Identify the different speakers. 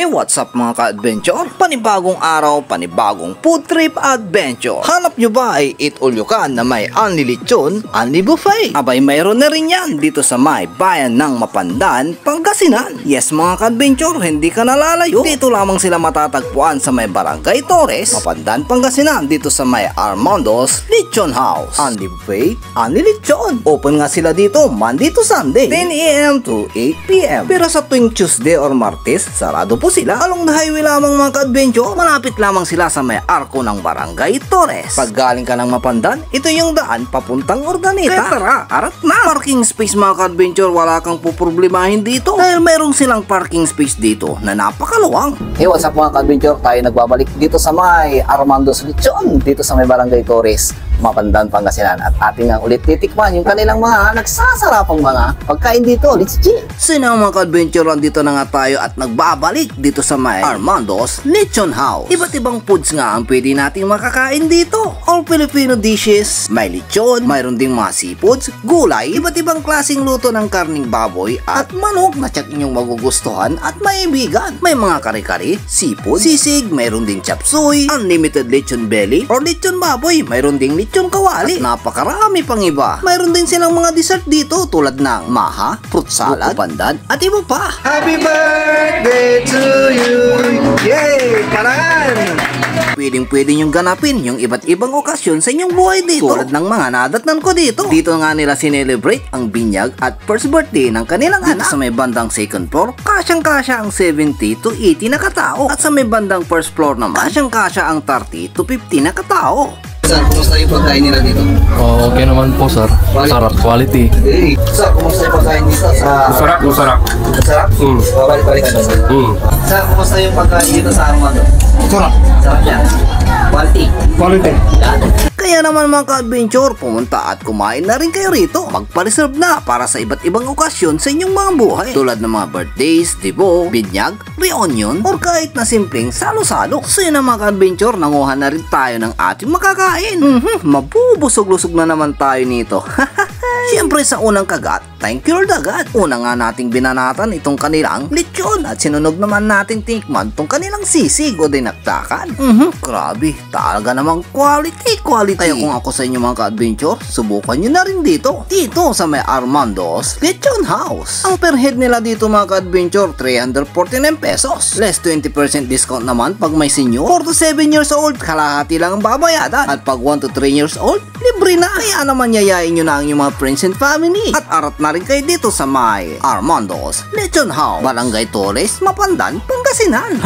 Speaker 1: What's up mga ka-adventure? Panibagong araw, panibagong food trip adventure. Hanap nyo ba ay eat all you can na may unli lechon, unli buffet? Abay mayroon na rin yan dito sa may bayan ng Mapandan, Pangasinan. Yes mga ka-adventure, hindi ka nalalayo. Dito lamang sila matatagpuan sa may Barangay Torres, Mapandan, Pangasinan. Dito sa may Armando's Lechon House. Unli buffet, unli lechon. Open nga sila dito Monday to Sunday, 10 AM to 8 PM. Pero sa tuwing Tuesday or Martes, sarado po sila. Along the highway lamang mga ka-adventure, malapit lamang sila sa may arko ng Barangay Torres. Pag galing ka ng Mapandan, ito yung daan papuntang Ordaneta. Kaya tara, arat na! Parking space mga ka-adventure, wala kang puproblemahin dito dahil mayroong silang parking space dito na napakaluwang. Hey, what's up mga ka-adventure? Tayo nagbabalik dito sa may Armando's Lechon, dito sa may Barangay Torres, Mapandan, Pangasinan. At ating nga ulit titikman yung kanilang mga nagsasarapang mga pagkain dito. Let's chill! Sino mga ka-adventure, dito na nga tayo at nagbabalik dito sa may Armando's Lechon House. Iba't ibang foods nga ang pwede nating makakain dito. All Filipino dishes, may lechon, mayroon ding mga seafoods, gulay, iba't ibang klaseng luto ng karning baboy at manok na tiyak inyong magugustuhan at maibigan. May mga kare-kare, seafood, sisig, mayroon ding chop suey, unlimited lechon belly or lechon baboy, mayroon ding lechon kawali at napakarami pang iba. Mayroon din silang mga dessert dito tulad ng maha, fruit salad, pandan at iba pa. Happy birthday to you! Yay! Parangan! Pwedeng-pwede niyong ganapin yung iba't ibang okasyon sa inyong buhay dito. Tulad ng mga nadatnan ko dito. Dito nga nila sinelebrate ang binyag at first birthday ng kanilang anak. Sa may bandang second floor, kasyang-kasya ang 70 to 80 na katao. At sa may bandang first floor naman, kasyang-kasya ang 30 to 50 na katao. Sir, kumusta yung pagkain nila dito?
Speaker 2: Oh, okay naman po, sir. Sarap, quality.
Speaker 1: Hey, sir, kumusta yung pagkain dito?
Speaker 2: Masarap.
Speaker 1: Masarap? Babalik-balikan na, sir. Sir, kumusta yung pagkain dito sa Armando?
Speaker 2: Sarap.
Speaker 1: Sarap yan. Quality.
Speaker 2: Quality.
Speaker 1: Kaya naman mga ka-adventure, pumunta at kumain na rin kayo rito. Magpa-reserve na para sa iba't ibang okasyon sa inyong mga buhay. Tulad ng mga birthdays, debo, binyag, reunion, or kahit na simpleng salo-salo. So yun na mga ka-adventure, nanguha na rin tayo ng ating makakain. Mabubusog-lusog na naman tayo nito. Siyempre sa unang kagat, thank you Lord agad. Una nga nating binanatan itong kanilang lechon at sinunog naman natin tikman itong kanilang sisig o dinakdakan. Grabe, talaga namang quality. Kaya kung ako sa inyo mga ka-adventure, subukan nyo na rin dito. Dito sa may Armando's Lechon House. Ang per head nila dito mga ka-adventure, 349 pesos. Less 20% discount naman pag may senior. 4 to 7 years old, kalahati lang ang babayadan. At pag 1 to 3 years old, libre na. Kaya naman yayain nyo na ang inyong mga friends and family. At arat na rin kayo dito sa may Armando's Lechon House, Barangay Torres, Mapandan, Pangasinan.